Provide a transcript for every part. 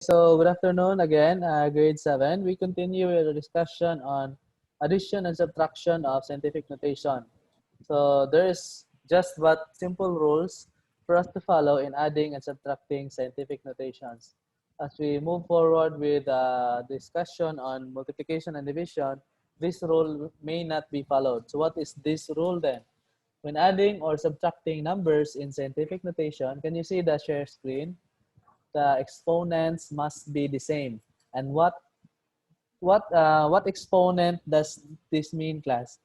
So good afternoon again, grade 7. We continue with the discussion on addition and subtraction of scientific notation. So there is just but simple rules for us to follow in adding and subtracting scientific notations. As we move forward with discussion on multiplication and division, this rule may not be followed. So what is this rule then? When adding or subtracting numbers in scientific notation, can you see the share screen? The exponents must be the same. And what exponent does this mean, class?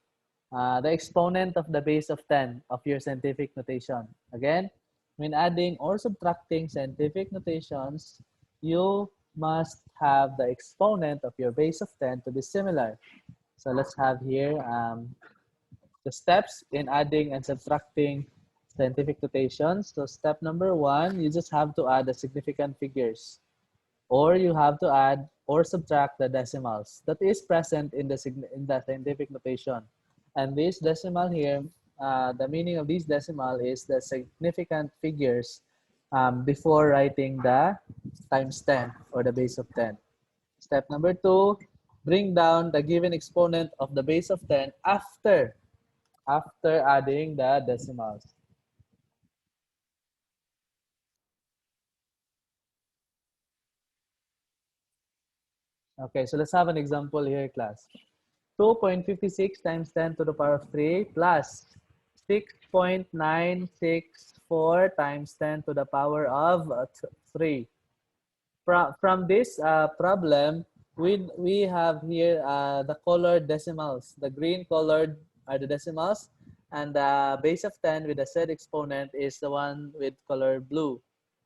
The exponent of the base of 10 of your scientific notation. Again, when adding or subtracting scientific notations, you must have the exponent of your base of 10 to be similar. So let's have here the steps in adding and subtracting scientific notations. So step number 1, you just have to add the significant figures, or you have to add or subtract the decimals that is present in the scientific notation. And this decimal here, the meaning of this decimal is the significant figures before writing the times 10 or the base of 10. Step number 2, bring down the given exponent of the base of 10 after adding the decimals. Okay, so let's have an example here, class. 2.56 times 10 to the power of 3 plus 6.964 times 10 to the power of 3. From this problem, we have here the colored decimals. The green colored are the decimals, and the base of 10 with the said exponent is the one with color blue.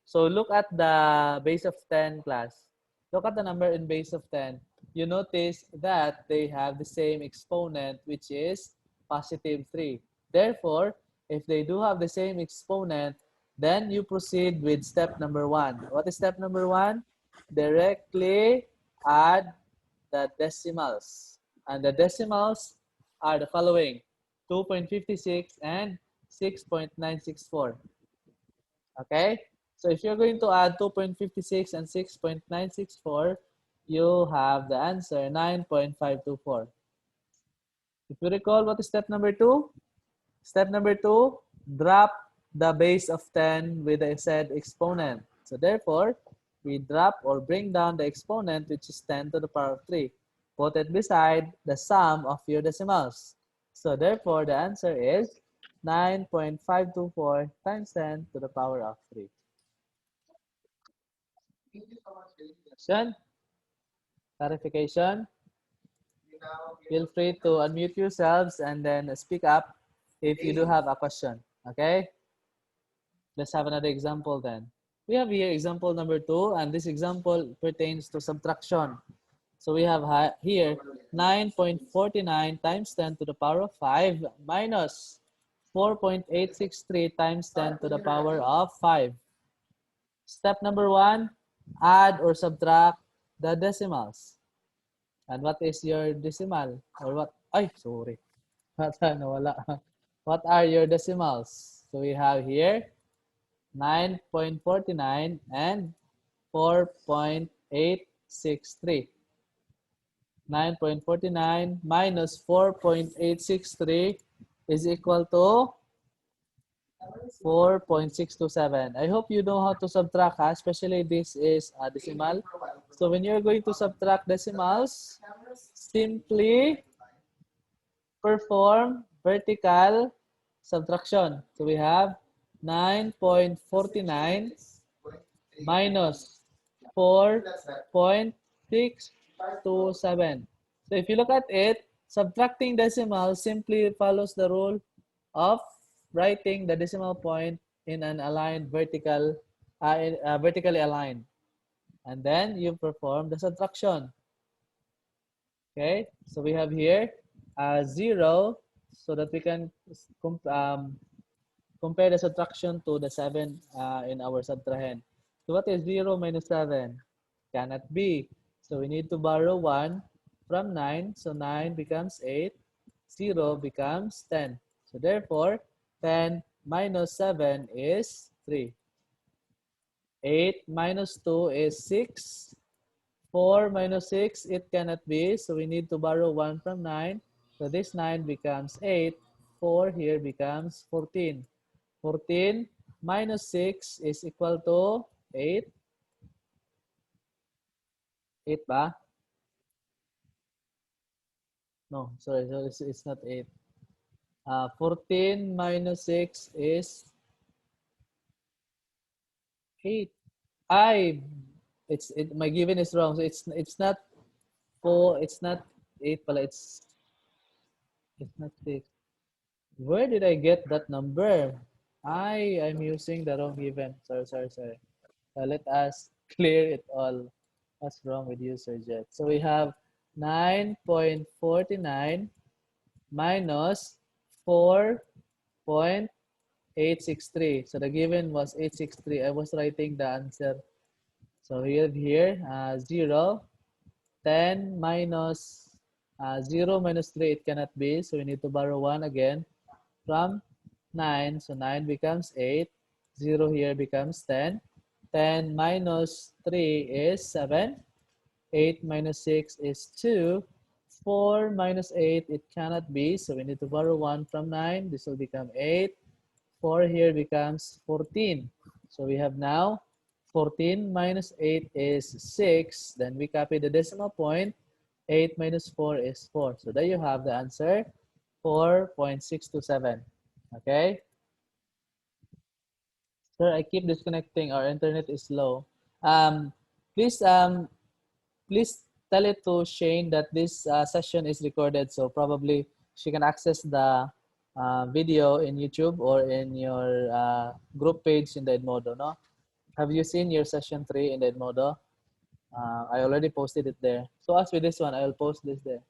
So look at the base of 10, class. Look at the number in base of 10. You notice that they have the same exponent, which is positive 3. Therefore, if they do have the same exponent, then you proceed with step number 1. What is step number 1? Directly add the decimals. And the decimals are the following: 2.56 and 6.964. Okay? So if you're going to add 2.56 and 6.964, you have the answer 9.524. If you recall, what is step number 2? Step number 2, drop the base of 10 with the said exponent. So therefore, we drop or bring down the exponent, which is 10 to the power of 3. Put it beside the sum of your decimals. So therefore, the answer is 9.524 times 10 to the power of 3. Question? Clarification? Feel free to unmute yourselves and then speak up if you do have a question. Okay? Let's have another example then. We have here example number 2, and this example pertains to subtraction. So we have here 9.49 times 10 to the power of 5 minus 4.863 times 10 to the power of 5. Step number 1, add or subtract the decimals. And what is your decimal? Or what? Ay, sorry. Nawala. What are your decimals? So we have here 9.49 and 4.863. 9.49 minus 4.863 is equal to 4.627. I hope you know how to subtract, especially this is a decimal. So when you're going to subtract decimals, simply perform vertical subtraction. So we have 9.49 minus 4.627. So if you look at it, subtracting decimals simply follows the rule of writing the decimal point in an aligned vertically aligned. And then you perform the subtraction. Okay, so we have here 0 so that we can compare the subtraction to the 7 in our subtrahend. So what is 0 minus 7? Cannot be. So we need to borrow 1 from 9. So 9 becomes 8. 0 becomes 10. So therefore, 10 minus 7 is 3. 8 minus 2 is 6. 4 minus 6, it cannot be. So we need to borrow 1 from 9. So this 9 becomes 8. 4 here becomes 14. 14 minus 6 is equal to 8. 8 ba? No, sorry, so it's not 8. 14 minus 6 is 8. I my given is wrong. So it's not 4, it's not 8 pala, it's not 6. Where did I get that number? I'm using the wrong given. Sorry. Let us clear it all. What's wrong with you, Sir Jet? So we have 9.49 minus 4.863. So the given was 863. I was writing the answer. So we have here 0. 10 minus 0 minus 3, it cannot be. So we need to borrow 1 again from 9. So 9 becomes 8. 0 here becomes 10. 10 minus 3 is 7. 8 minus 6 is 2. 4 minus 8, it cannot be. So we need to borrow 1 from 9. This will become 8. 4 here becomes 14. So we have now 14 minus 8 is 6. Then we copy the decimal point. 8 minus 4 is 4. So there you have the answer, 4.627. Okay? Sir, I keep disconnecting. Our internet is slow. Um, please, please tell it to Shane that this session is recorded. So probably she can access the video in YouTube or in your group page in the Edmodo. No? Have you seen your session 3 in the Edmodo? I already posted it there. So as with this one, I will post this there.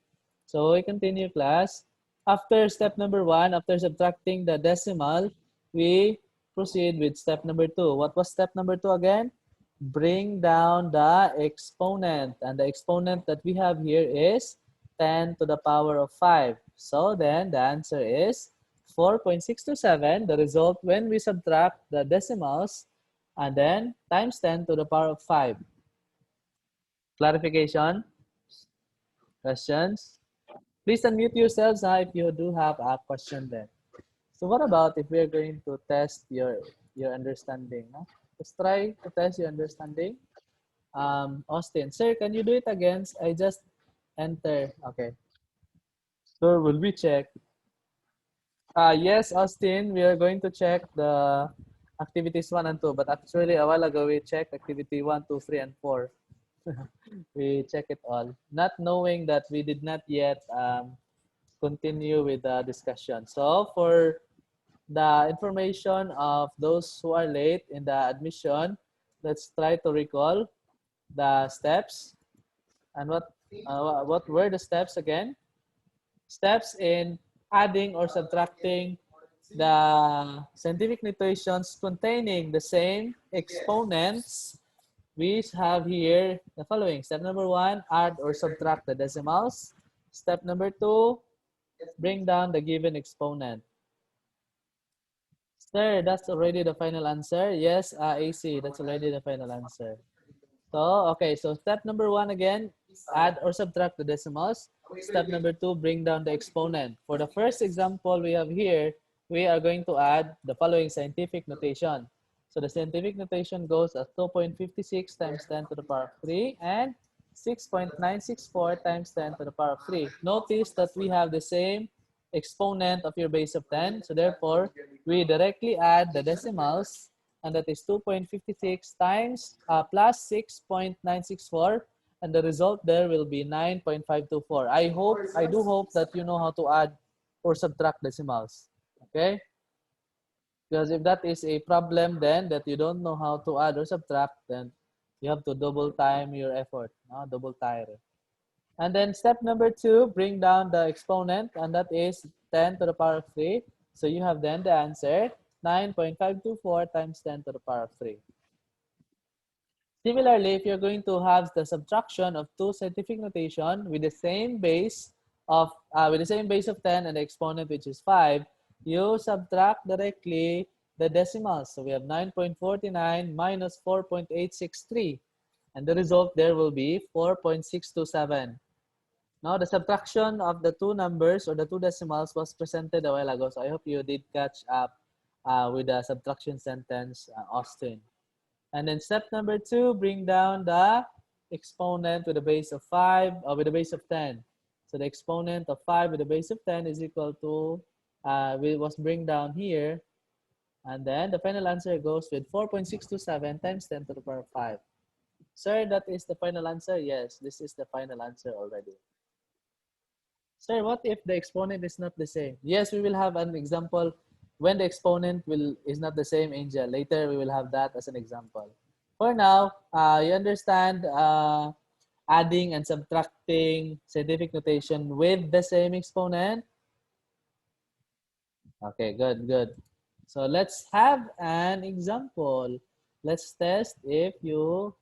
So we continue class. After step number 1, after subtracting the decimal, we proceed with step number 2. What was step number 2 again? Bring down the exponent. And the exponent that we have here is 10 to the power of 5. So then the answer is 4.627. The result when we subtract the decimals and then times 10 to the power of 5. Clarification? Questions? Please unmute yourselves if you do have a question then. So what about if we are going to test your understanding? No? Let's try to test your understanding. Austin, sir, can you do it again? I just enter. Okay. So will we check? Yes, Austin, we are going to check the activities 1 and 2. But actually, a while ago, we checked activity 1, 2, 3, and 4. We check it all, not knowing that we did not yet continue with the discussion. So for the information of those who are late in the admission, let's try to recall the steps. And what were the steps again? Steps in adding or subtracting the scientific notations containing the same exponents. We have here the following. Step number 1, add or subtract the decimals. Step number 2, bring down the given exponent. Sir, that's already the final answer. Yes, AC, that's already the final answer. So, okay, so step number 1 again, add or subtract the decimals. Step number 2, bring down the exponent. For the first example we have here, we are going to add the following scientific notation. So the scientific notation goes as 2.56 times 10 to the power of 3 and 6.964 times 10 to the power of 3. Notice that we have the same exponent of your base of 10. So therefore, we directly add the decimals, and that is 2.56 times plus 6.964, and the result there will be 9.524. I do hope that you know how to add or subtract decimals. Okay? Because if that is a problem then that you don't know how to add or subtract, then you have to double time your effort, no? Double tire. And then step number 2, bring down the exponent, and that is 10 to the power of 3. So you have then the answer, 9.524 times 10 to the power of 3. Similarly, if you're going to have the subtraction of two scientific notation with the same base of 10 and the exponent which is 5, you subtract directly the decimals. So we have 9.49 minus 4.863. And the result there will be 4.627. Now, the subtraction of the two numbers or the two decimals was presented a while ago. So I hope you did catch up with the subtraction sentence, Austin. And then step number 2, bring down the exponent with a base of 5 or with a base of 10. So the exponent of 5 with a base of 10 is equal to, we was bring down here. And then the final answer goes with 4.627 times 10 to the power of 5. Sir, that is the final answer? Yes, this is the final answer already. Sir, what if the exponent is not the same? Yes, we will have an example when the exponent is not the same, Angel. Later, we will have that as an example. For now, you understand adding and subtracting scientific notation with the same exponent? Okay, good, good. So let's have an example. Let's test if you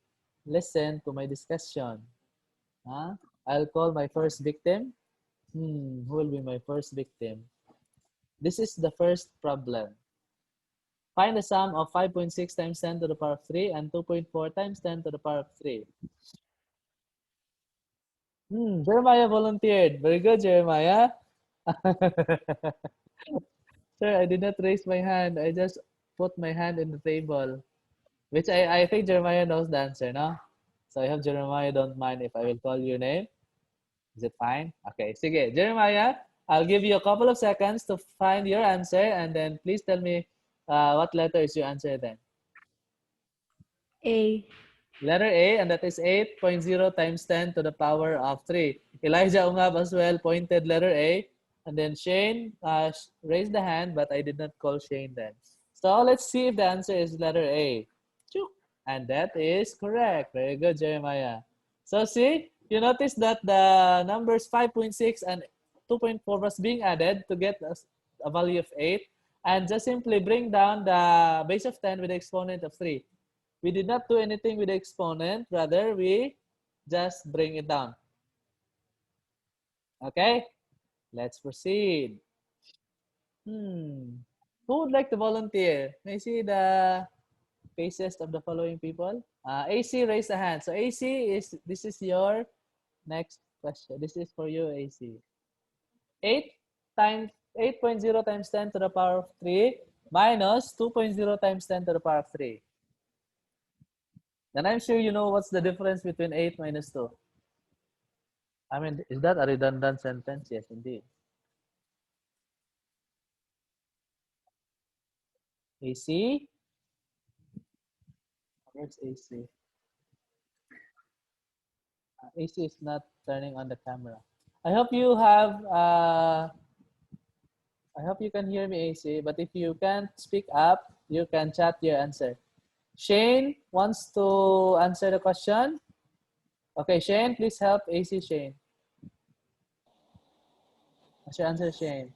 listen to my discussion. I'll call my first victim. Who will be my first victim? This is the first problem. Find the sum of 5.6 times 10 to the power of 3 and 2.4 times 10 to the power of 3. Jeremiah volunteered. Very good, Jeremiah. Sir, I did not raise my hand. I just put my hand in the table. Which I think Jeremiah knows the answer, no? So I hope Jeremiah don't mind if I will call your name. Is it fine? Okay, sige. Jeremiah, I'll give you a couple of seconds to find your answer and then please tell me what letter is your answer then. A. Letter A, and that is 8.0 times 10 to the power of 3. Elijah Ungab as well pointed letter A. And then Shane raised the hand, but I did not call Shane then. So let's see if the answer is letter A. And that is correct. Very good, Jeremiah. So see, you notice that the numbers 5.6 and 2.4 was being added to get a value of 8. And just simply bring down the base of 10 with the exponent of 3. We did not do anything with the exponent. Rather, we just bring it down. Okay, let's proceed. Who would like to volunteer? May I see the faces of the following people? AC, raise the hand. So AC, this is your next question. This is for you, AC. 8 times 8.0 times 10 to the power of 3 minus 2.0 times 10 to the power of 3. And I'm sure you know what's the difference between 8 minus 2. I mean, is that a redundant sentence? Yes, indeed. AC? Where's AC? AC is not turning on the camera. I hope you have, I hope you can hear me, AC, but if you can't speak up, you can chat your answer. Shane wants to answer the question. Okay, Shane, please help AC Shane. What's your answer, Shane?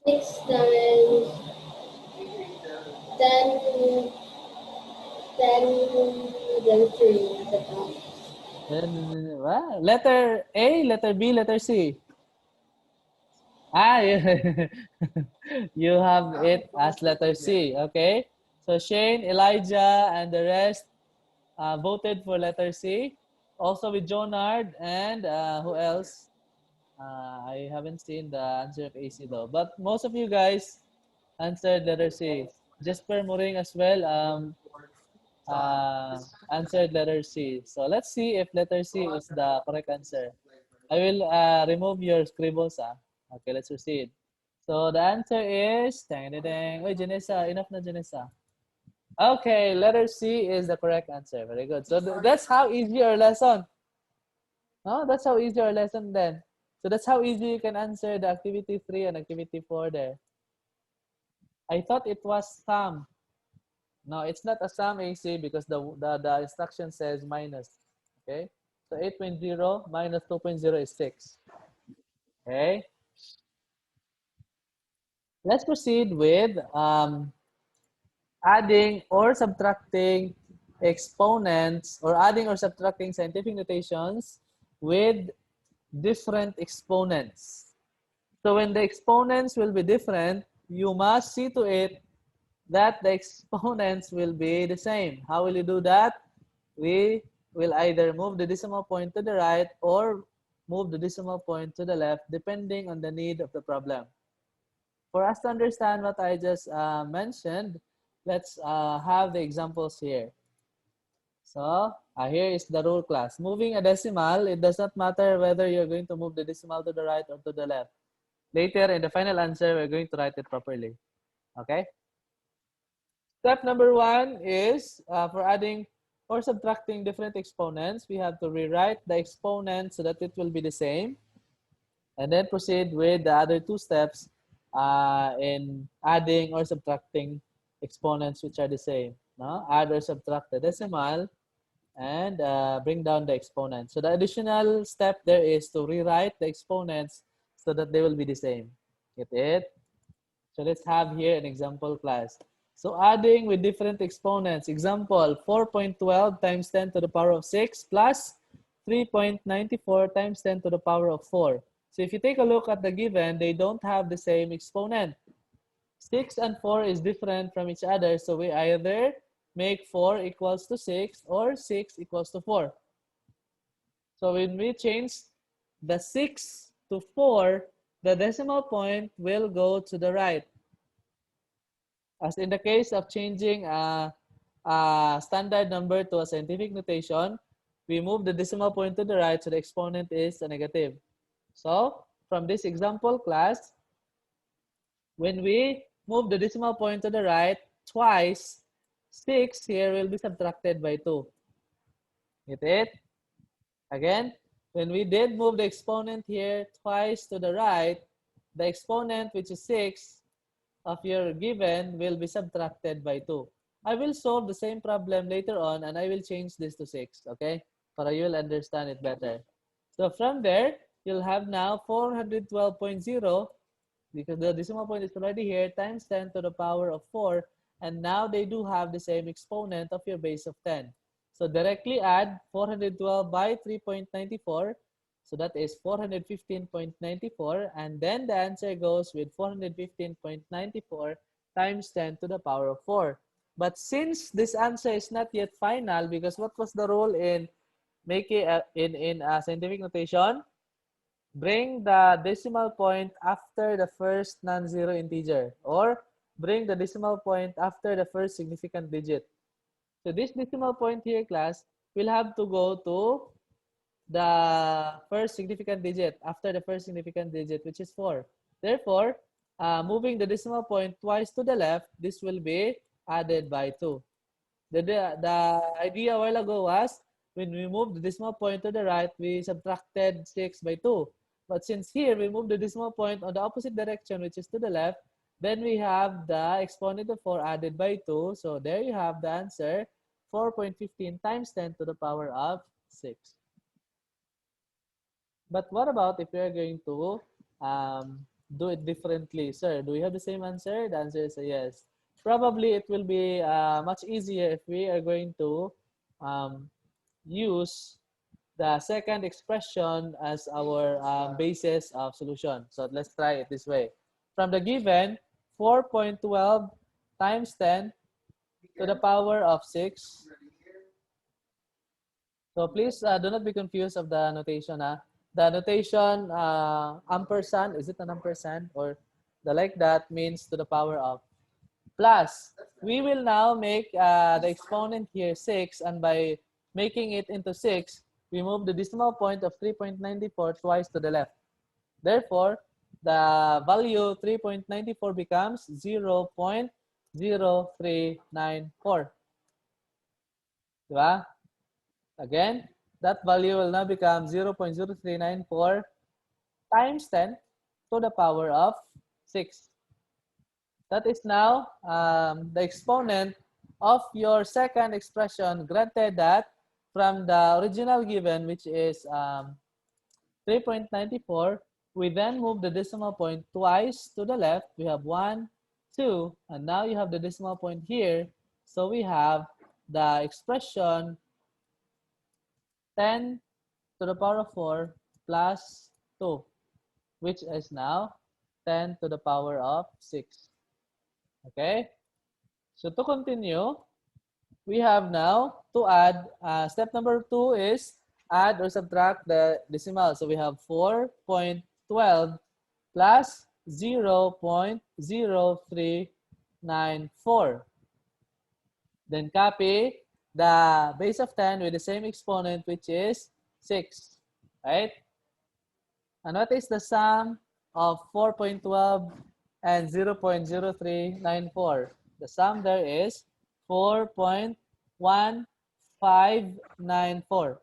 6 times 10, 10 3 at the top. Letter A, letter B, letter C. You have it as letter C, okay? So Shane, Elijah, and the rest voted for letter C. Also with Jonard and who else? I haven't seen the answer of AC though. But most of you guys answered letter C. Jesper Moring as well answered letter C. So let's see if letter C is the correct answer. I will remove your scribbles. Okay, let's proceed. So the answer is, dang, dang, dang. Wait, Janessa, enough na Janessa. Okay, letter C is the correct answer. Very good. So that's how easy our lesson. No, that's how easy our lesson then. So that's how easy you can answer the activity 3 and activity 4 there. I thought it was sum. No, it's not a sum AC because the instruction says minus. Okay, so 8.0 minus 2.0 is 6. Okay, let's proceed with adding or subtracting exponents or adding or subtracting scientific notations with different exponents. So when the exponents will be different, you must see to it that the exponents will be the same. How will you do that? We will either move the decimal point to the right or move the decimal point to the left depending on the need of the problem. For us to understand what I just mentioned, let's have the examples here. So here is the rule class. Moving a decimal, it does not matter whether you're going to move the decimal to the right or to the left. Later in the final answer, we're going to write it properly. Okay? Step number one is for adding or subtracting different exponents, we have to rewrite the exponent so that it will be the same. And then proceed with the other two steps in adding or subtracting exponents which are the same. No? Add or subtract the decimal and bring down the exponent. So the additional step there is to rewrite the exponents so that they will be the same. Get it? So let's have here an example class. So adding with different exponents. Example, 4.12 times 10 to the power of 6 plus 3.94 times 10 to the power of 4. So if you take a look at the given, they don't have the same exponent. 6 and 4 is different from each other. So we either make 4 equals to 6 or 6 equals to 4. So when we change the 6 to 4, the decimal point will go to the right. As in the case of changing a standard number to a scientific notation, we move the decimal point to the right so the exponent is a negative. So from this example class, when we move the decimal point to the right twice, 6 here will be subtracted by 2. Get it? Again, when we did move the exponent here twice to the right, the exponent, which is 6, of your given will be subtracted by 2. I will solve the same problem later on and I will change this to 6, okay? Para you'll understand it better. So from there, you'll have now 412.0 because the decimal point is already here times 10 to the power of 4, and now they do have the same exponent of your base of 10. So directly add 412 by 3.94, so that is 415.94, and then the answer goes with 415.94 times 10 to the power of 4. But since this answer is not yet final, because what was the rule in making in scientific notation? Bring the decimal point after the first non-zero integer, or bring the decimal point after the first significant digit. So this decimal point here, class, will have to go to the first significant digit after the first significant digit, which is 4. Therefore, moving the decimal point twice to the left, this will be added by 2. The idea a while ago was when we moved the decimal point to the right, we subtracted 6 by 2. But since here we move the decimal point on the opposite direction, which is to the left, then we have the exponent of 4 added by 2. So there you have the answer, 4.15 times 10 to the power of 6. But what about if we are going to do it differently? Sir, do we have the same answer? The answer is a yes. Probably it will be much easier if we are going to use the second expression as our basis of solution. So let's try it this way. From the given, 4.12 times 10 to the power of 6. So please do not be confused of the notation. The notation ampersand, is it an ampersand or the like that means to the power of. Plus, we will now make the exponent here 6, and by making it into 6, we move the decimal point of 3.94 twice to the left. Therefore, the value 3.94 becomes 0.0394. Diba? Again, that value will now become 0.0394 times 10 to the power of 6. That is now the exponent of your second expression, granted that from the original given, which is 3.94, we then move the decimal point twice to the left. We have 1, 2, and now you have the decimal point here. So we have the expression 10 to the power of 4 plus 2, which is now 10 to the power of 6. Okay? So to continue, we have now to add, step number 2 is add or subtract the decimal. So we have 4.12 plus 0.0394. Then copy the base of 10 with the same exponent, which is 6, right? And what is the sum of 4.12 and 0.0394? The sum there is 4.1594.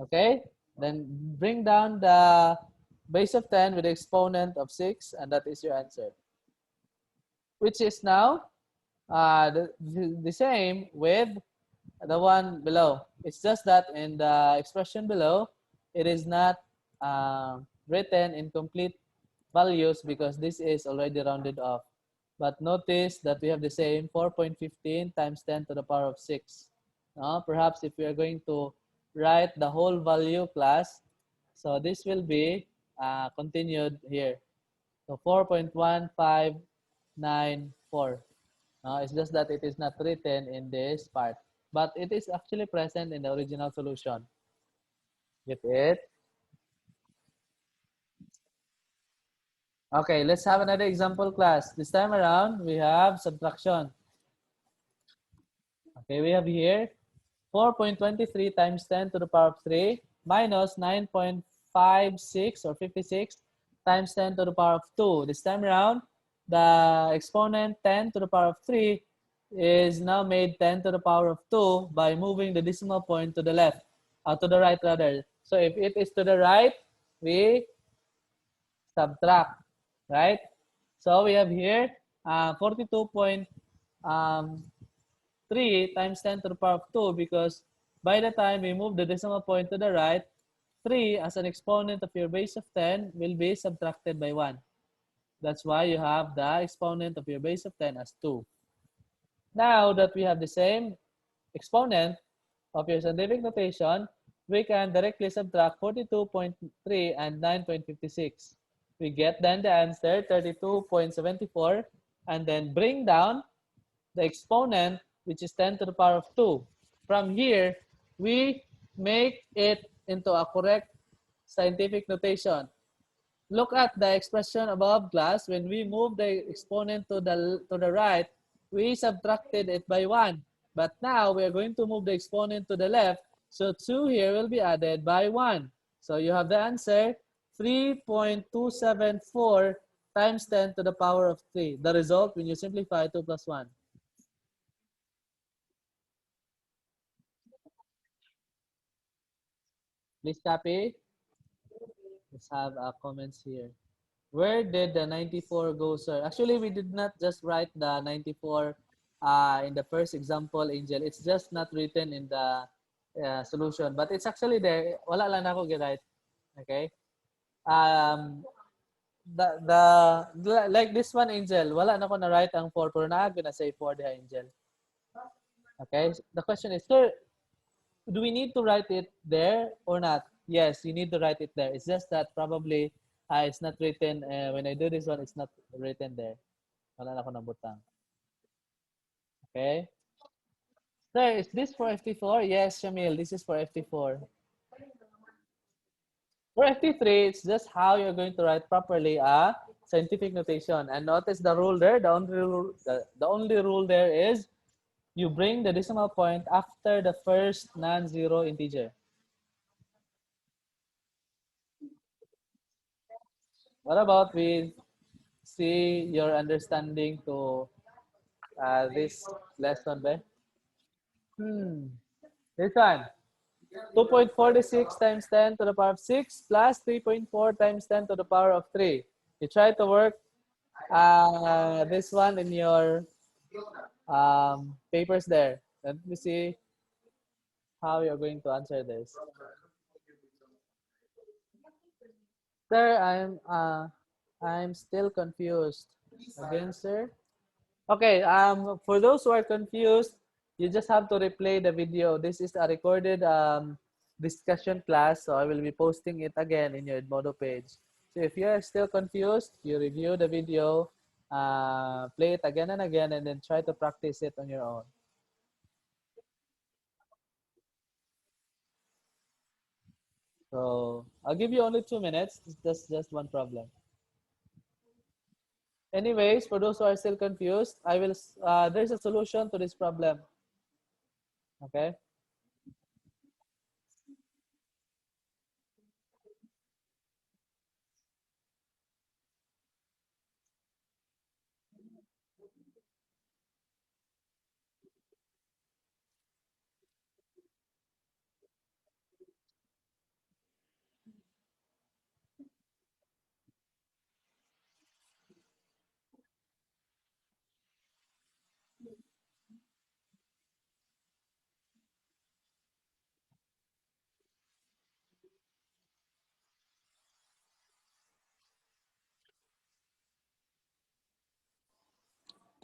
Okay? Then bring down the base of 10 with the exponent of 6, and that is your answer. Which is now the same with the one below. It's just that in the expression below, it is not written in complete values because this is already rounded off. But notice that we have the same 4.15 times 10 to the power of 6. Perhaps if we are going to write the whole value class, so this will be continued here. So 4.1594. It's just that it is not written in this part, but it is actually present in the original solution. Get it? Okay, let's have another example class. This time around, we have subtraction. Okay, we have here 4.23 times 10 to the power of 3 minus 9.56 or 56 times 10 to the power of 2. This time around, the exponent 10 to the power of 3 is now made 10 to the power of 2 by moving the decimal point to the left, to the right rather. So if it is to the right, we subtract, right? So we have here 42.3 times 10 to the power of 2 because by the time we move the decimal point to the right, 3 as an exponent of your base of 10 will be subtracted by 1. That's why you have the exponent of your base of 10 as 2. Now that we have the same exponent of your scientific notation, we can directly subtract 42.3 and 9.56. We get then the answer 32.74 and then bring down the exponent, which is 10 to the power of 2. From here, we make it into a correct scientific notation. Look at the expression above class. When we move the exponent to the right, we subtracted it by 1. But now we are going to move the exponent to the left. So 2 here will be added by 1. So you have the answer 3.274 times 10 to the power of 3. The result when you simplify 2 plus 1. Please copy. Let's have comments here. Where did the 94 go, sir? Actually, we did not just write the 94 in the first example, Angel. It's just not written in the solution. But it's actually there. Wala lang ako gi-write. Okay? Um, like this one, Angel. Wala na ako na-write ang 4. Pero naagin na say 4 diha, Angel. Okay? The question is, sir, do we need to write it there or not? Yes, you need to write it there. It's just that probably it's not written. When I do this one, it's not written there. Wala na ako nabutang. Okay? Sir, is this for FT4? Yes, Shamil, this is for FT4. For FT3, it's just how you're going to write properly a scientific notation. And notice the rule there. The only rule there is you bring the decimal point after the first non-zero integer. What about we see your understanding to this lesson, be? This one. 2.46 times 10 to the power of 6 plus 3.4 times 10 to the power of 3. You try to work this one in your papers there. Let me see how you're going to answer this. Sir, I'm still confused. Again, sir? Okay, for those who are confused, you just have to replay the video. This is a recorded discussion class, so I will be posting it again in your Edmodo page. So if you are still confused, you review the video play it again and again, and then try to practice it on your own. So I'll give you only 2 minutes. It's just one problem. Anyways, for those who are still confused, there's a solution to this problem. Okay.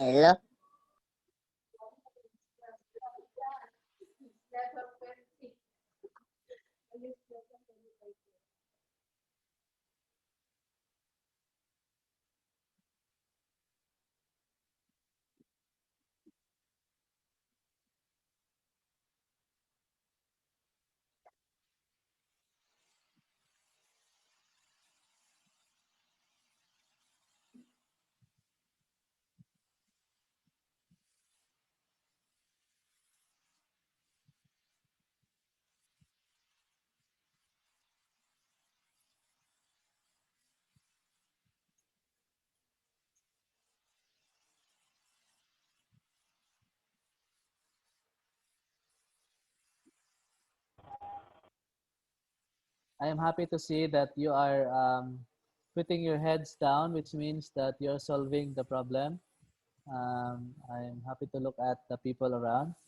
Hello? I am happy to see that you are putting your heads down, which means that you're solving the problem. I'm happy to look at the people around.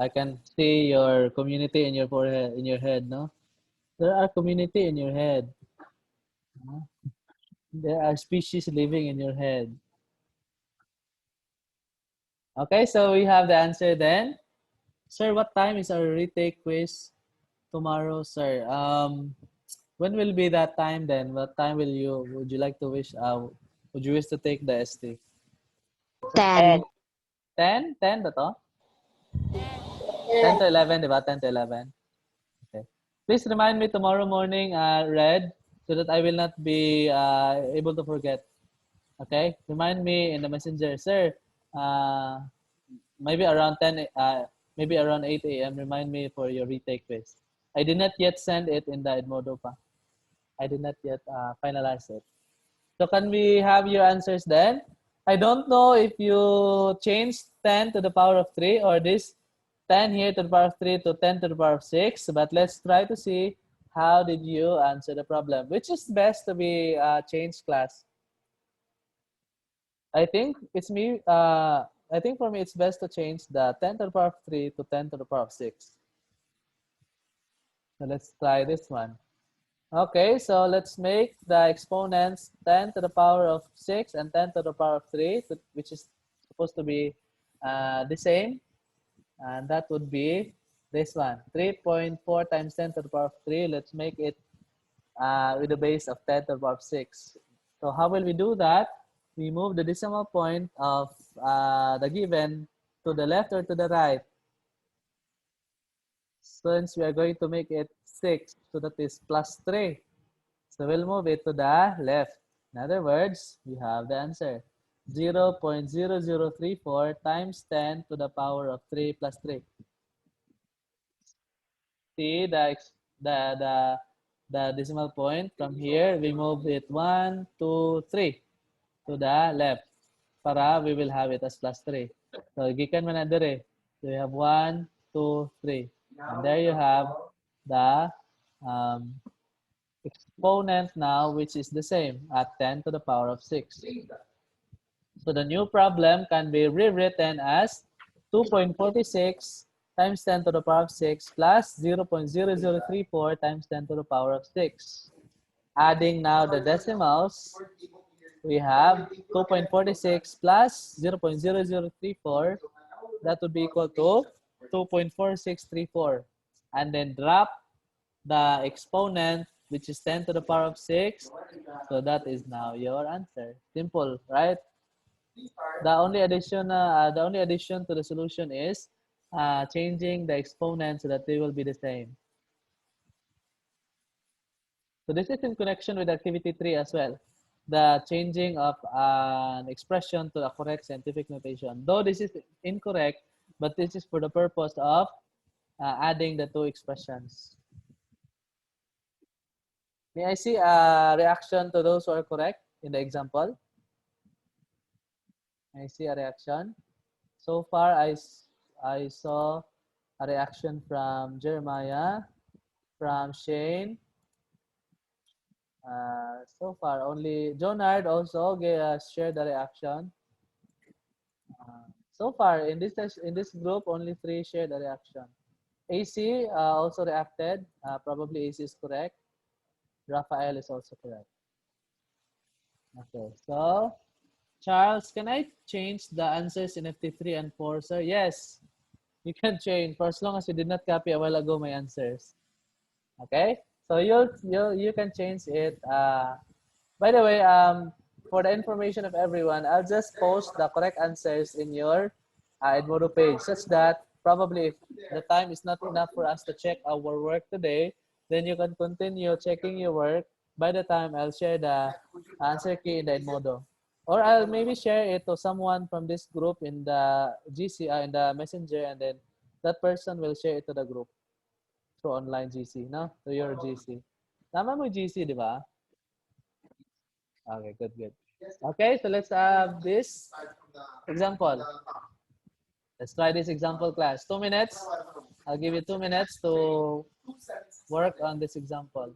I can see your community in your forehead, in your head. No, there are community in your head. No? There are species living in your head. Okay, so we have the answer then. Sir, what time is our retake quiz tomorrow, sir? When will be that time then? What time would you like to would you wish to take the ST? 10. 10? 10 ba to? 10 Yes. to 11, di ba? 10 to 11. Okay. Please remind me tomorrow morning, Red, so that I will not be able to forget. Okay? Remind me in the messenger, sir. Uh, maybe around 10, maybe around 8 a.m. Remind me for your retake quiz. I did not yet send it in the Edmodo pa. I did not yet finalize it. So can we have your answers then? I don't know if you changed 10 to the power of 3 or this 10 here to the power of 3 to 10 to the power of 6. But let's try to see how did you answer the problem. Which is best to be changed, class? I think it's me. I think for me it's best to change the 10 to the power of 3 to 10 to the power of 6. So let's try this one. Okay, so let's make the exponents 10 to the power of 6 and 10 to the power of 3, which is supposed to be the same. And that would be this one, 3.4 times 10 to the power of 3. Let's make it with the base of 10 to the power of 6. So how will we do that? We move the decimal point of the given to the left or to the right. Since we are going to make it 6, so that is plus 3. So we'll move it to the left. In other words, we have the answer. 0.0034 times 10 to the power of 3 plus 3. See the decimal point from here, we move it 1, 2, 3 to the left. Para we will have it as plus 3. So gikan man na dire. So we have 1, 2, 3. And there you have the um, exponent now, which is the same at 10 to the power of 6. So the new problem can be rewritten as 2.46 times 10 to the power of 6 plus 0.0034 times 10 to the power of 6. Adding now the decimals, we have 2.46 plus 0.0034. That would be equal to 2.4634. And then drop the exponent which is 10 to the power of 6. So that is now your answer. Simple, right? The only addition to the solution is changing the exponent so that they will be the same. So this is in connection with activity 3 as well. The changing of an expression to a correct scientific notation. Though this is incorrect, but this is for the purpose of adding the two expressions. May I see a reaction to those who are correct in the example? May I see a reaction? So far, I saw a reaction from Jeremiah, from Shane. So far, only Jonard also shared the reaction. So far, in this group, only 3 shared the reaction. AC also reacted. Probably AC is correct. Raphael is also correct. Okay, so Charles, can I change the answers in FT3 and 4, sir? Yes, you can change for as long as you did not copy a while ago my answers. Okay, so you can change it. By the way, for the information of everyone, I'll just post the correct answers in your Edmodo page, such that probably if the time is not enough for us to check our work today, then you can continue checking your work. By the time I'll share the answer key in the Edmodo. Or I'll maybe share it to someone from this group in the GC, in the messenger, and then that person will share it to the group through online GC, no? To your GC. Tama mo GC, di ba? Okay, good, good. Okay, so let's have this example. Let's try this example class. 2 minutes. I'll give you 2 minutes to work on this example.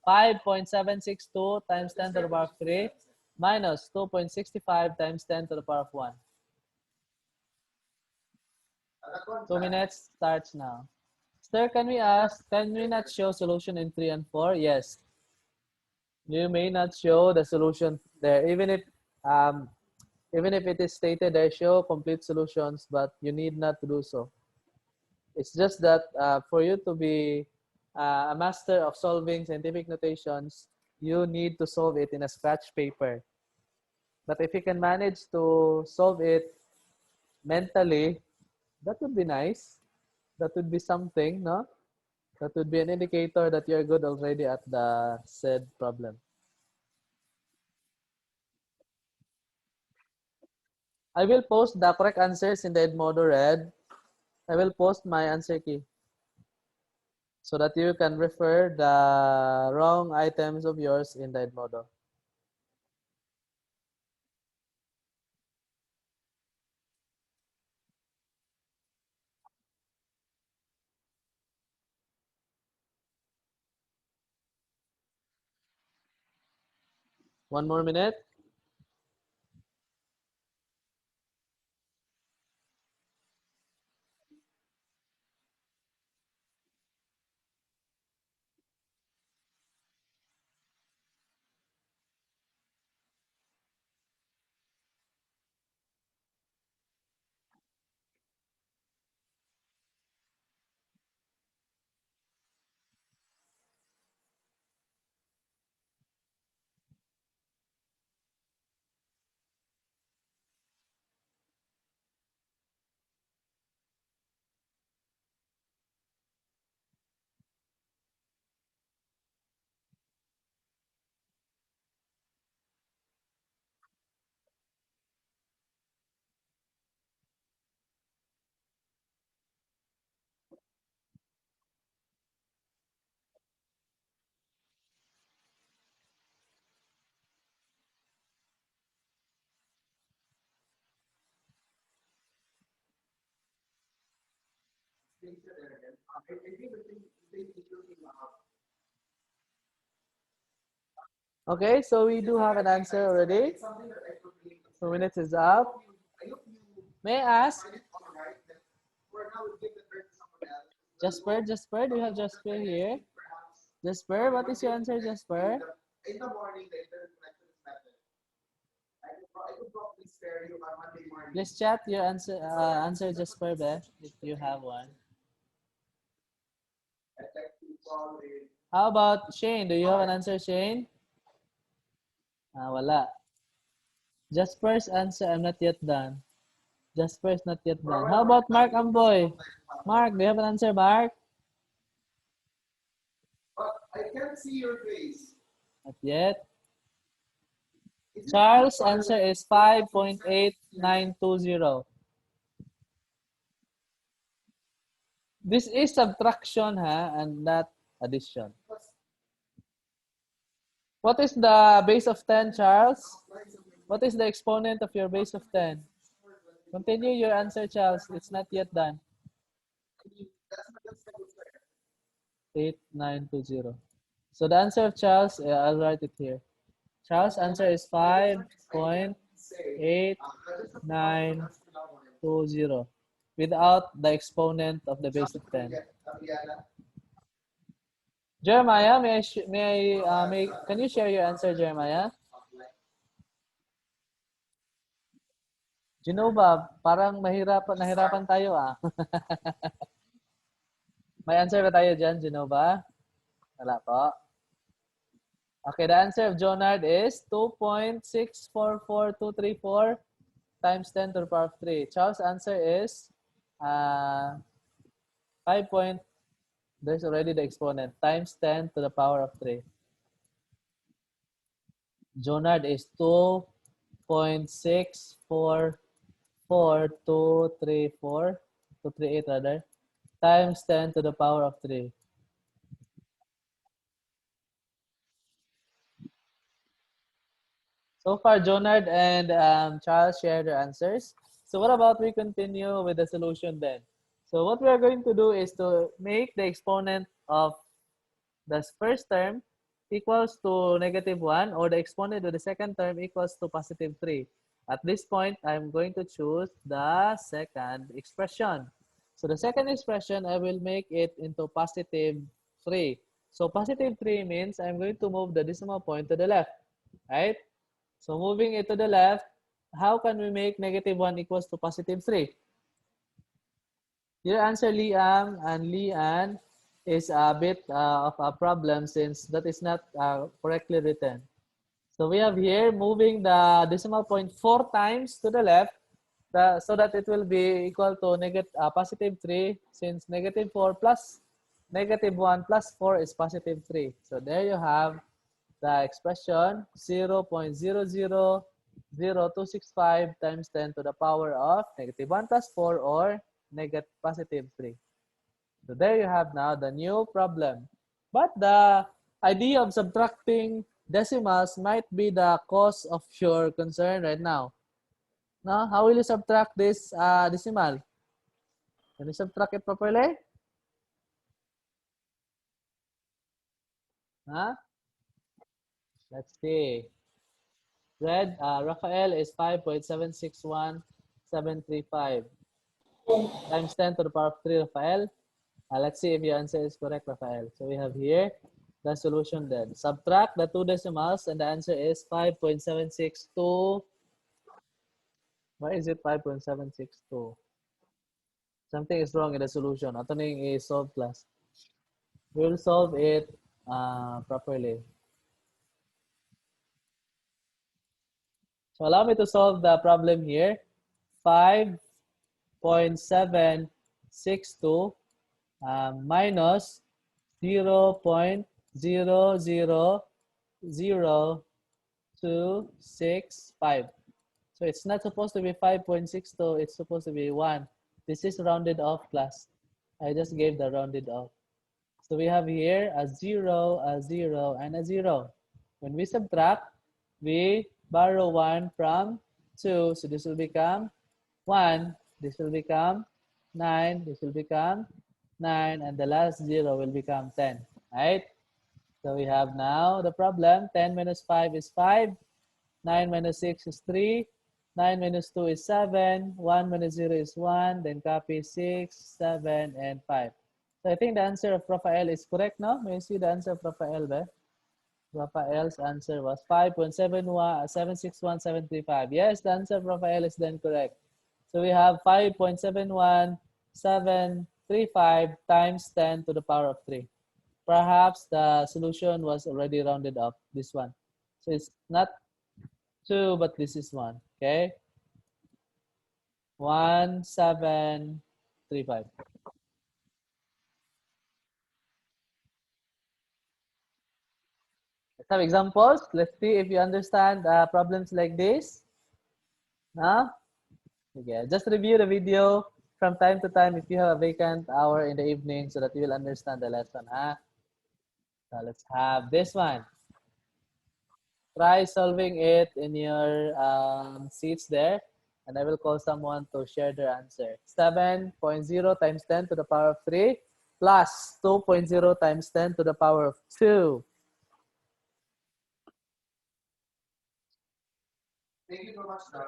5.762 times 10 to the power of 3 minus 2.65 times 10 to the power of 1. 2 minutes starts now. Sir, can we not show solution in 3 and 4? Yes. You may not show the solution there, um, even if it is stated there, show complete solutions, but you need not to do so. It's just that for you to be a master of solving scientific notations, you need to solve it in a scratch paper. But if you can manage to solve it mentally, that would be nice. That would be something, no? That would be an indicator that you're good already at the said problem. I will post the correct answers in the Edmodo Red. I will post my answer key so that you can refer the wrong items of yours in the Edmodo. One more minute. Okay, so we do have an answer already. 2 minutes is up. May I ask? Jasper, do you have Jasper here? Jasper, what is your answer, Jasper? Please chat your answer Jasper, Beth, if you have one. How about Shane? Do you have an answer, Shane? Wala. Jasper's answer, I'm not yet done. Jasper's not yet done. How about Mark Amboy? Mark, do you have an answer, Mark? I can't see your face. Not yet. Charles' answer is 5.8920. This is subtraction, and not addition. What is the base of 10, Charles? What is the exponent of your base of 10? Continue your answer, Charles. It's not yet done. 8920. So the answer of Charles, I'll write it here. Charles' answer is 5.8920 without the exponent of the base of 10. Jeremiah, can you share your answer, Jeremiah? Genova, parang nahirapan tayo May answer ba tayo dyan, Genova? Wala po. Okay, the answer of Jonard is 2.644234 times 10 to the power of 3. Charles' answer is 5 point, there's already the exponent, times 10 to the power of 3. Jonard is 2.644234, 238 rather, times 10 to the power of 3. So far, Jonard and Charles shared their answers. So what about we continue with the solution then? So what we are going to do is to make the exponent of the first term equals to -1, or the exponent of the second term equals to +3. At this point, I'm going to choose the second expression. So the second expression, I will make it into +3. So +3 means I'm going to move the decimal point to the left, right? So moving it to the left, how can we make -1 equals to +3? Your answer, Liam and Lian, is a bit of a problem since that is not correctly written. So we have here moving the decimal point 4 times to the left so that it will be equal to +3, since -4 plus -1 plus 4 is +3. So there you have the expression 0.000265 times 10 to the power of -1 plus 4, or +3. So there you have now the new problem. But the idea of subtracting decimals might be the cause of your concern right now. Now, how will you subtract this decimal? Can you subtract it properly? Huh? Let's see. Red, Rafael is 5.761735 times 10 to the power of 3, Rafael. Let's see if your answer is correct, Rafael. So we have here the solution then. Subtract the two decimals and the answer is 5.762. Why is it 5.762? Something is wrong in the solution. Ito na yung i-solve class. We'll solve it properly. So allow me to solve the problem here. 5.762 minus 0.000265. So it's not supposed to be 5.62, it's supposed to be 1. This is rounded off, class. I just gave the rounded off. So we have here a 0, a 0, and a 0. When we subtract, we borrow 1 from 2. So this will become 1. This will become 9. This will become 9. And the last 0 will become 10. Right? So we have now the problem. 10 minus 5 is 5. 9 minus 6 is 3. 9 minus 2 is 7. 1 minus 0 is 1. Then copy 6, 7, and 5. So I think the answer of Rafael is correct now. May I see the answer of Rafael, ba? Rafael's answer was 5.71765. Yes, the answer of Rafael is then correct. So we have 5.71735 times 10 to the power of 3. perhaps the solution was already rounded up, this one. So it's not 2, but this is 1. Okay? 1735. Let's have examples. Let's see if you understand problems like this. Huh? Okay. Just review the video from time to time if you have a vacant hour in the evening so that you will understand the lesson. Huh? So let's have this one. Try solving it in your seats there, and I will call someone to share their answer. 7.0 times 10 to the power of 3 plus 2.0 times 10 to the power of 2. Thank you so much, Don.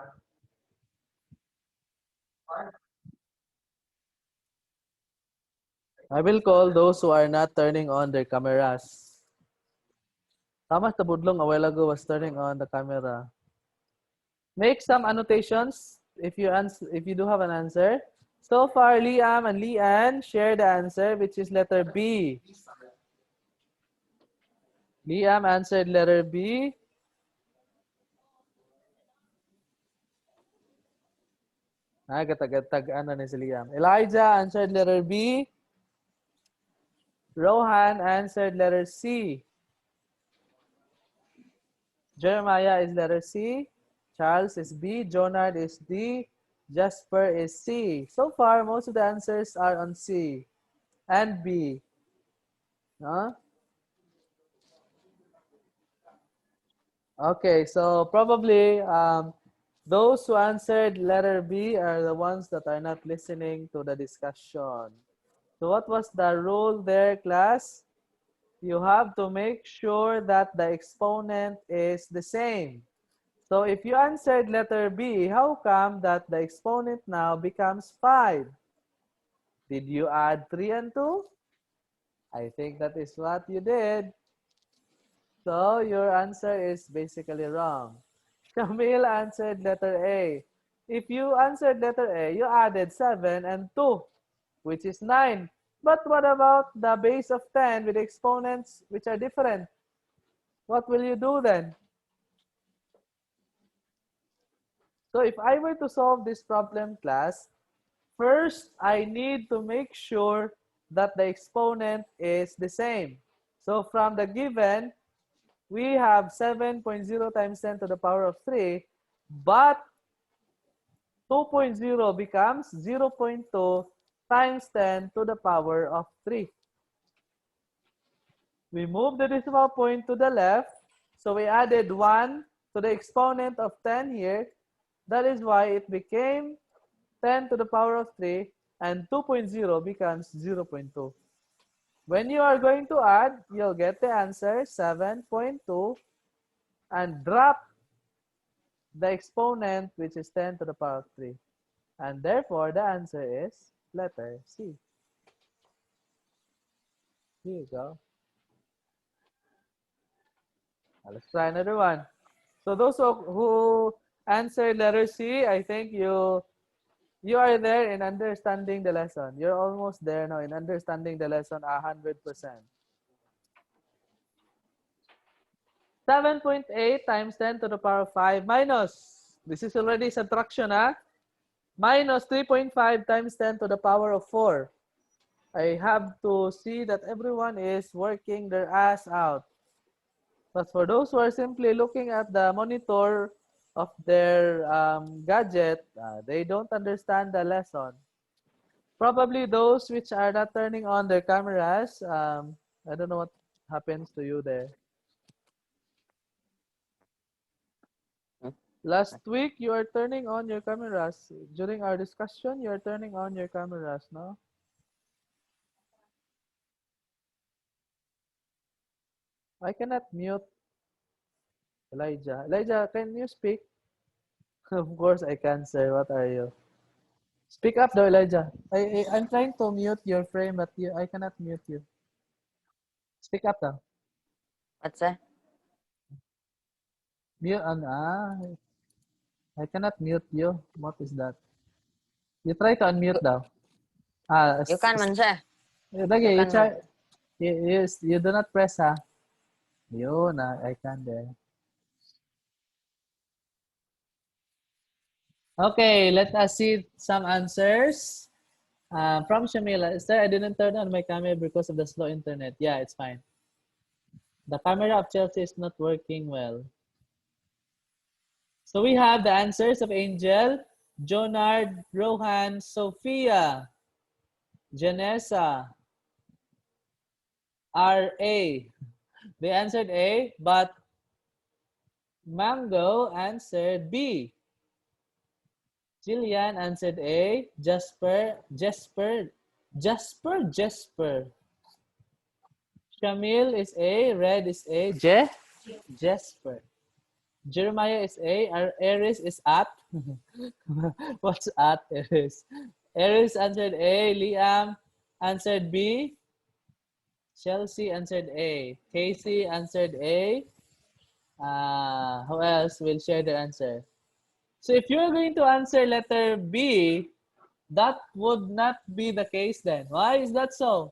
I will call those who are not turning on their cameras. Thomas the Budlong a while ago was turning on the camera. Make some annotations if you do have an answer. So far, Liam and Leanne share the answer, which is letter B. Liam answered letter B. Gatag-gatag ano ni si Liam. Elijah answered letter B. Rohan answered letter C. Jeremiah is letter C. Charles is B. Jonard is D. Jasper is C. So far, most of the answers are on C and B. Huh? Okay, so probably those who answered letter B are the ones that are not listening to the discussion. So what was the rule there, class? You have to make sure that the exponent is the same. So if you answered letter B, how come that the exponent now becomes 5? Did you add 3 and 2? I think that is what you did. So your answer is basically wrong. Camille answered letter A. If you answered letter A, you added 7 and 2, which is 9. But what about the base of 10 with exponents which are different? What will you do then? So if I were to solve this problem, class, first I need to make sure that the exponent is the same. So from the given, we have 7.0 times 10 to the power of 3, but 2.0 becomes 0.2 times 10 to the power of 3. We move the decimal point to the left, so we added 1 to the exponent of 10 here. That is why it became 10 to the power of 3, and 2.0 becomes 0.2. When you are going to add, you'll get the answer 7.2 and drop the exponent, which is 10 to the power of 3. And therefore, the answer is letter C. Here you go. Now, let's try another one. So those who answered letter C, I think you are there in understanding the lesson. You're almost there now in understanding the lesson 100%. 7.8 times 10 to the power of 5 minus, this is already subtraction, minus 3.5 times 10 to the power of 4. I have to see that everyone is working their ass out. But for those who are simply looking at the monitor of their gadget, they don't understand the lesson. Probably those which are not turning on their cameras, I don't know what happens to you there. Last week, you are turning on your cameras. During our discussion, you are turning on your cameras, no? I cannot mute Elijah. Elijah, can you speak? Of course I can, sir. What are you? Speak up though, Elijah. I'm trying to mute your frame, but I cannot mute you. Speak up though. What's that? Mute, I cannot mute you. What is that? You try to unmute daw. You can man, sir. Lagi, You you can try, man. You do not press, ha? Yun, I can there. Okay, let us see some answers. From Shamila, sir, I didn't turn on my camera because of the slow internet. Yeah, it's fine. The camera of Chelsea is not working well. So we have the answers of Angel, Jonard, Rohan, Sophia, Janessa, R.A. They answered A, but Mango answered B. Jillian answered A. Jasper. Shamil is A. Red is A. Jasper. Jeremiah is A. Aries is at. What's at Aries? Aries answered A. Liam answered B. Chelsea answered A. Casey answered A. Who else will share the answer? So if you're going to answer letter B, that would not be the case then. Why is that so?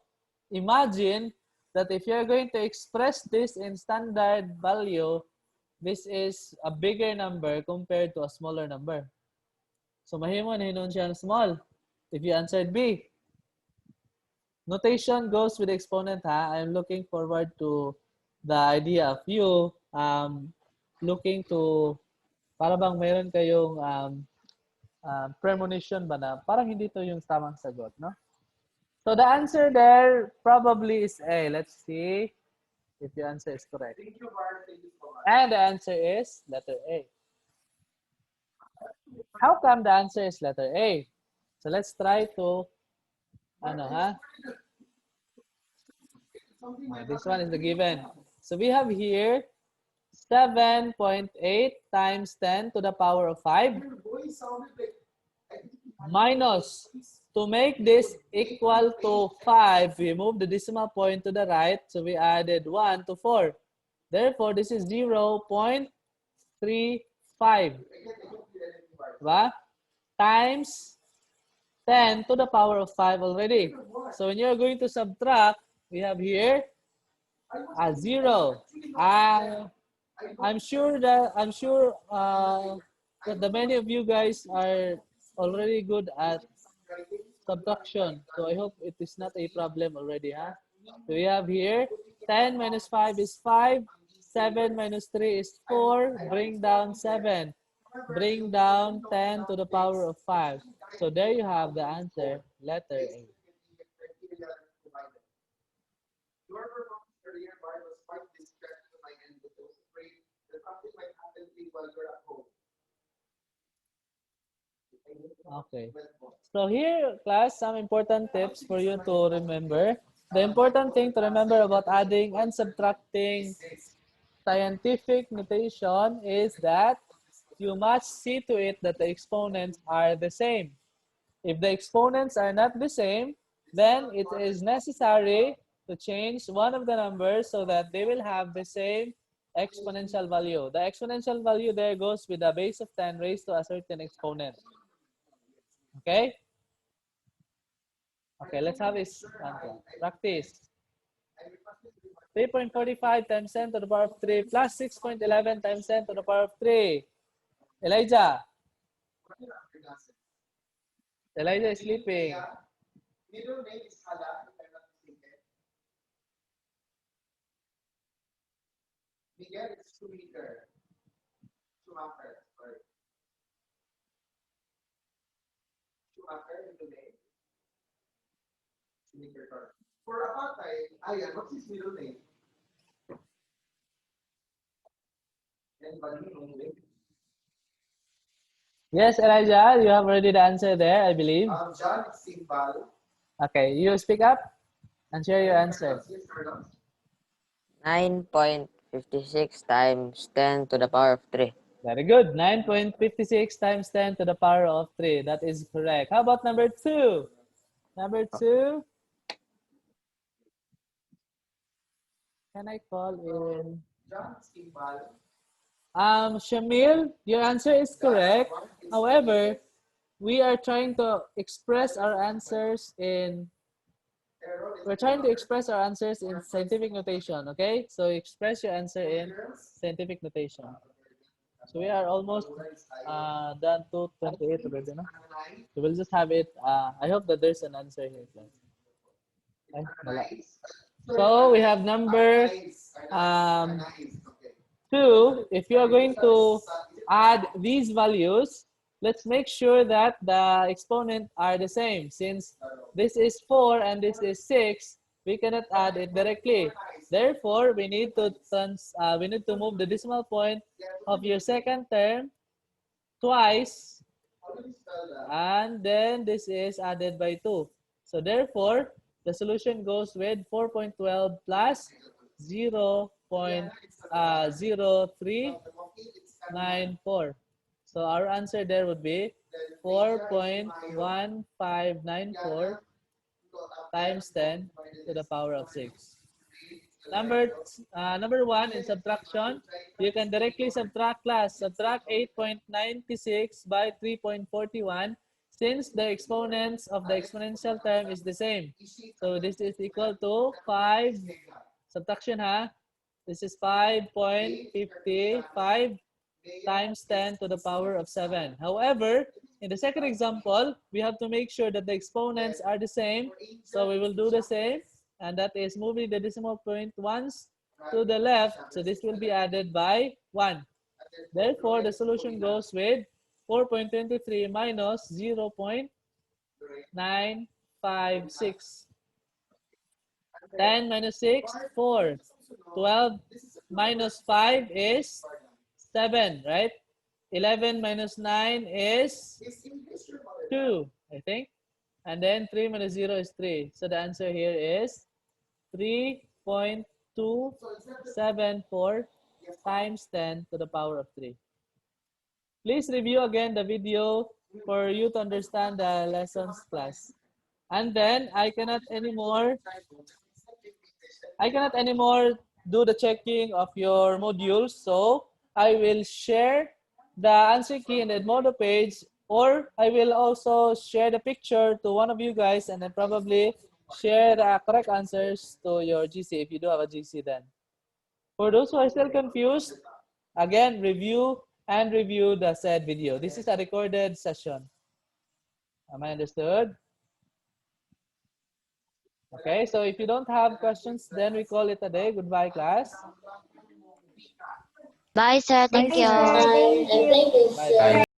Imagine that if you're going to express this in standard value, this is a bigger number compared to a smaller number. So mahimo na hinon siya small if you answered B. Notation goes with the exponent, ha? I'm looking forward to the idea of you looking to para bang meron kayong premonition ba na parang hindi to yung tamang sagot, no? So the answer there probably is A. Let's see if the answer is correct. Thank you, Mark. Thank you so much. And the answer is letter A. How come the answer is letter A? So let's try to, this one is the given. So we have here 7.8 times 10 to the power of 5 Your voice sounded like minus, to make this equal to 5, we move the decimal point to the right, so we added 1 to 4. Therefore, this is 0.35. Diba? Times 10 to the power of 5 already. So when you're going to subtract, we have here a 0. I'm sure that the many of you guys are already good at subtraction. So I hope it is not a problem already, huh? So we have here 10 minus 5 is 5. 7 minus 3 is 4. Bring down 7. Bring down 10 to the power of 5. So there you have the answer, letter A. your performance earlier, Mark, was quite distressing to my end, but I was afraid that something might happen to you while you're at home. Okay. So here, class, some important tips for you to remember. The important thing to remember about adding and subtracting scientific notation is that you must see to it that the exponents are the same. If the exponents are not the same, then it is necessary to change one of the numbers so that they will have the same exponential value. The exponential value there goes with the base of 10 raised to a certain exponent. Okay? Okay, let's have this practice. 3.45 times 10 to the power of 3 plus 6.11 times 10 to the power of 3. Elijah. Elijah is sleeping. Middle name is Hala, if I'm not mistaken. Miguel is Schumacher. Sorry. Schumacher, middle name. Schumacher. For a patay, ayan, what's his middle name? And Balino. Yes, Elijah, you have already the answer there, I believe. John Simbal. Okay, you speak up and share your answer. 9.56 times 10 to the power of 3. Very good. 9.56 times 10 to the power of 3. That is correct. How about number 2? Number 2. Can I call in? John Simbal. Shamil, your answer is correct. However, we are trying to express our answers in we're trying to express our answers in scientific notation, okay? So express your answer in scientific notation. So we are almost done to 28 already, no? So we'll just have it. I hope that there's an answer here, guys. Ay, wala. So we have number um, 2. If you are going to add these values, let's make sure that the exponent are the same. Since this is 4 and this is 6, we cannot add it directly. Therefore, we need to move the decimal point of your second term twice, and then this is added by 2. So therefore, the solution goes with 4.12 plus 0.0394. So our answer there would be 4.1594 times 10 to the power of 6. Number 1 in subtraction, you can directly subtract class. Subtract 8.96 by 3.41 since the exponents of the exponential term is the same. So this is equal to 5, subtraction ha, this is 5.55 times 10 to the power of 7. However, in the second example, we have to make sure that the exponents are the same. So we will do the same, and that is moving the decimal point once to the left. So this will be added by 1. Therefore, the solution goes with 4.23 minus 0.956. 10 minus 6, 4. 12 minus 5 is 7, right? 11 minus 9 is 2, I think. And then 3 minus 0 is 3. So the answer here is 3.274 times 10 to the power of 3. Please review again the video for you to understand the lessons class. And then I cannot anymore do the checking of your modules. So I will share the answer key in the Edmodo page, or I will also share the picture to one of you guys and then probably share the correct answers to your GC if you do have a GC then. For those who are still confused, again, review the said video. This is a recorded session. Am I understood? Okay, so if you don't have questions, then we call it a day. Goodbye, class. Bye, sir. Thank you. Bye. And thank you, Bye, bye. sir.